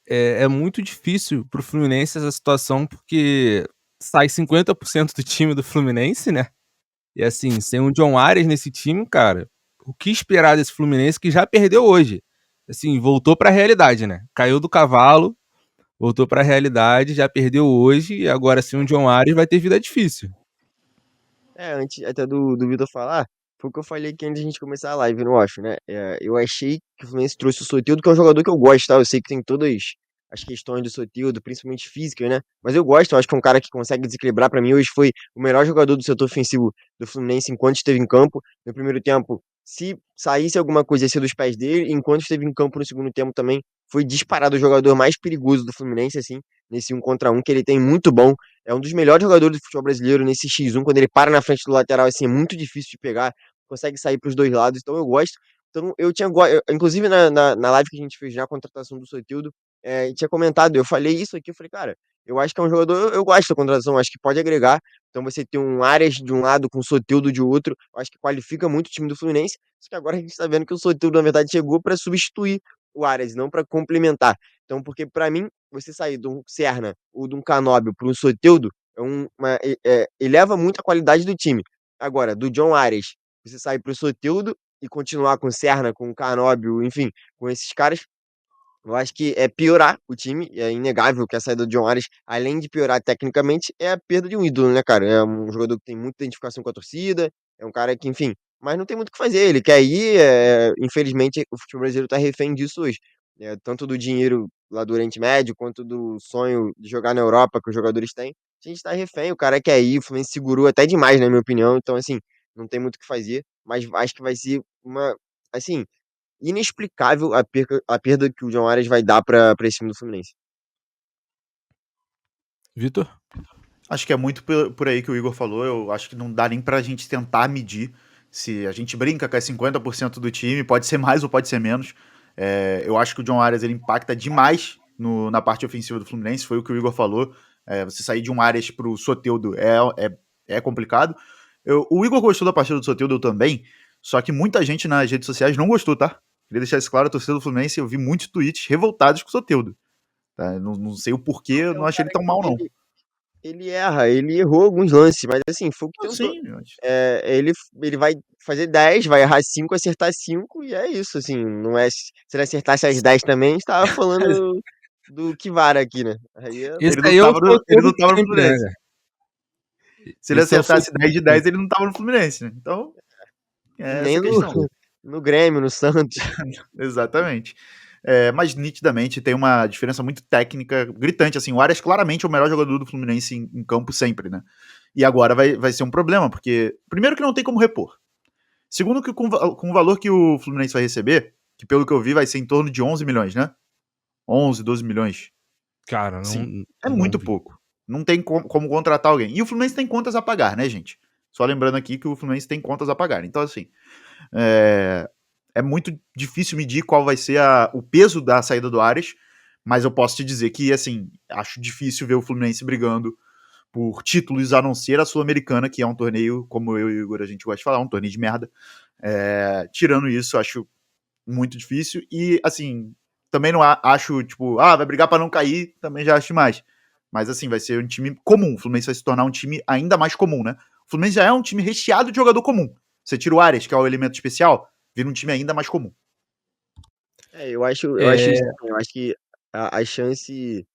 é muito difícil pro Fluminense essa situação, porque sai 50% do time do Fluminense, né? E assim, sem o John Arias nesse time, cara, o que esperar desse Fluminense que já perdeu hoje? Assim, voltou pra realidade, né? Caiu do cavalo, voltou pra realidade, já perdeu hoje, e agora sem o John Arias vai ter vida difícil. Antes até do Vitor falar, foi o que eu falei aqui antes da gente começar a live, não acho, né? Eu achei que o Fluminense trouxe o Soteldo, que é um jogador que eu gosto, tá? Eu sei que tem todas as questões do Soteldo, principalmente físicas, né? Mas eu gosto, eu acho que é um cara que consegue desequilibrar. Pra mim, hoje foi o melhor jogador do setor ofensivo do Fluminense enquanto esteve em campo. No primeiro tempo, se saísse alguma coisa, ia ser dos pés dele. Enquanto esteve em campo no segundo tempo também, foi disparado o jogador mais perigoso do Fluminense, assim, nesse 1 contra 1, que ele tem muito bom. É um dos melhores jogadores do futebol brasileiro nesse X1, quando ele para na frente do lateral, assim, é muito difícil de pegar, consegue sair para os dois lados, então eu gosto. Então eu tinha, inclusive na live que a gente fez na contratação do Soteldo, tinha comentado, eu falei isso aqui, eu falei, cara, eu acho que é um jogador, eu gosto da contratação, acho que pode agregar. Então você ter um Arias de um lado com o Soteldo de outro, eu acho que qualifica muito o time do Fluminense. Só que agora a gente tá vendo que o Soteldo, na verdade, chegou para substituir o Arias, não para complementar. Então, porque para mim, você sair de um Serna ou de um Canóbio para um Soteldo eleva muito a qualidade do time. Agora, do John Arias, você sair para o Soteldo e continuar com o Serna, com o Canóbio, enfim, com esses caras, eu acho que é piorar o time. É inegável que a saída do John Arias, além de piorar tecnicamente, é a perda de um ídolo, né, cara? É um jogador que tem muita identificação com a torcida, é um cara que, enfim, mas não tem muito o que fazer. Ele quer ir, infelizmente, o futebol brasileiro tá refém disso hoje. Tanto do dinheiro lá do Oriente Médio, quanto do sonho de jogar na Europa que os jogadores têm. A gente tá refém, o cara quer ir, o Fluminense segurou até demais, na minha opinião. Então, assim, não tem muito o que fazer, mas acho que vai ser uma, assim, inexplicável a perda que o John Arias vai dar para esse time do Fluminense. Vitor? Acho que é muito por aí que o Igor falou. Eu acho que não dá nem pra gente tentar medir. Se a gente brinca que é 50% do time, pode ser mais ou pode ser menos. Eu acho que o John Arias ele impacta demais na parte ofensiva do Fluminense. Foi o que o Igor falou. Você sair de um Arias pro Soteldo é complicado. O Igor gostou da partida do Soteldo, eu também. Só que muita gente nas redes sociais não gostou, tá? Queria deixar isso claro, a torcida do Fluminense, eu vi muitos tweets revoltados com o Soteldo. Tá? Não sei o porquê, eu É não um achei ele cara tão que mal, não. ele errou alguns lances, mas assim, foi o que tentou. Sim, Ele vai fazer 10, vai errar 5, acertar 5, e é isso, assim, não é, se ele acertasse as 10 também, a gente tava falando do Kivara aqui, né? Aí Esse ele não aí é o tava ele não sorteio tava no sempre, né, Fluminense. velho? Se ele Esse é o acertasse sorteio 10 de 10, sempre. ele não tava no Fluminense, né? Então, é essa nem a questão. no Grêmio, no Santos. Exatamente. Mas nitidamente tem uma diferença muito técnica gritante. Assim, o Arias claramente é o melhor jogador do Fluminense em campo sempre, né? E agora vai ser um problema, porque, primeiro, que não tem como repor. Segundo, que com o valor que o Fluminense vai receber, que pelo que eu vi vai ser em torno de 11 milhões, né? 11, 12 milhões. Cara, Sim, é não muito vi. pouco. Não tem como contratar alguém. E o Fluminense tem contas a pagar, né, gente? Só lembrando aqui que o Fluminense tem contas a pagar. Então, assim, é, é muito difícil medir qual vai ser o peso da saída do Arias, mas eu posso te dizer que, assim, acho difícil ver o Fluminense brigando por títulos, a não ser a Sul-Americana, que é um torneio, como eu e o Igor a gente gosta de falar, um torneio de merda. Tirando isso, acho muito difícil. E, assim, também não acho, tipo, vai brigar para não cair, também já acho demais. Mas, assim, vai ser um time comum. O Fluminense vai se tornar um time ainda mais comum, né? O Fluminense já é um time recheado de jogador comum. Você tira o Arias, que é o elemento especial, vira um time ainda mais comum. Eu acho isso É, também. Eu acho que a chance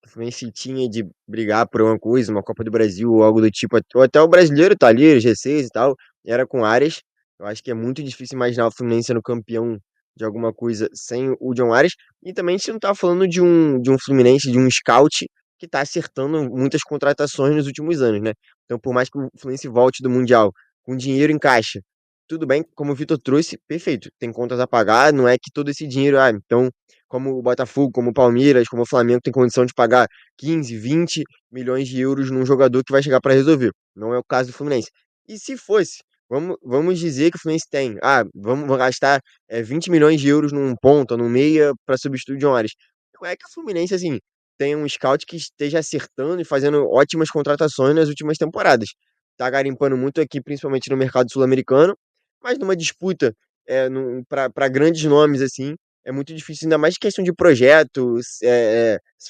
que o Fluminense tinha de brigar por uma coisa, uma Copa do Brasil ou algo do tipo, ou até o brasileiro tá ali, o G6 e tal, era com Arias. Eu acho que é muito difícil imaginar o Fluminense sendo campeão de alguma coisa sem o John Arias. E também a gente não tá falando de um Fluminense, de um scout que tá acertando muitas contratações nos últimos anos, né? Então, por mais que o Fluminense volte do Mundial com dinheiro em caixa, tudo bem, como o Vitor trouxe, perfeito. Tem contas a pagar, não é que todo esse dinheiro, então, como o Botafogo, como o Palmeiras, como o Flamengo tem condição de pagar 15, 20 milhões de euros num jogador que vai chegar para resolver. Não é o caso do Fluminense. E se fosse, vamos dizer que o Fluminense tem, vamos gastar 20 milhões de euros num ponta, num meia, para substituir o John Arias. Não é que o Fluminense, assim, tem um scout que esteja acertando e fazendo ótimas contratações nas últimas temporadas. Tá garimpando muito aqui, principalmente no mercado sul-americano, mas numa disputa para grandes nomes, assim, é muito difícil, ainda mais questão de projetos,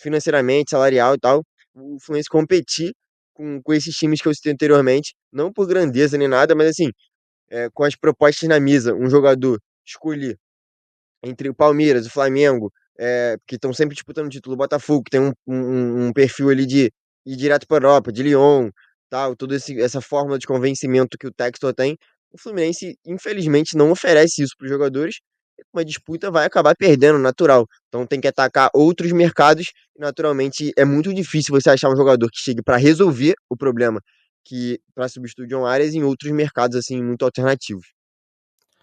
financeiramente, salarial e tal, o Fluminense competir com esses times que eu citei anteriormente, não por grandeza nem nada, mas assim, com as propostas na mesa, um jogador escolher entre o Palmeiras, o Flamengo, que estão sempre disputando o título, o Botafogo, que tem um perfil ali de ir direto para a Europa, de Lyon, tal, toda essa fórmula de convencimento que o Textor tem, o Fluminense, infelizmente, não oferece isso para os jogadores. Uma disputa vai acabar perdendo, natural. Então tem que atacar outros mercados e, naturalmente, é muito difícil você achar um jogador que chegue para resolver o problema, que para substituir o John Arias em outros mercados assim muito alternativos.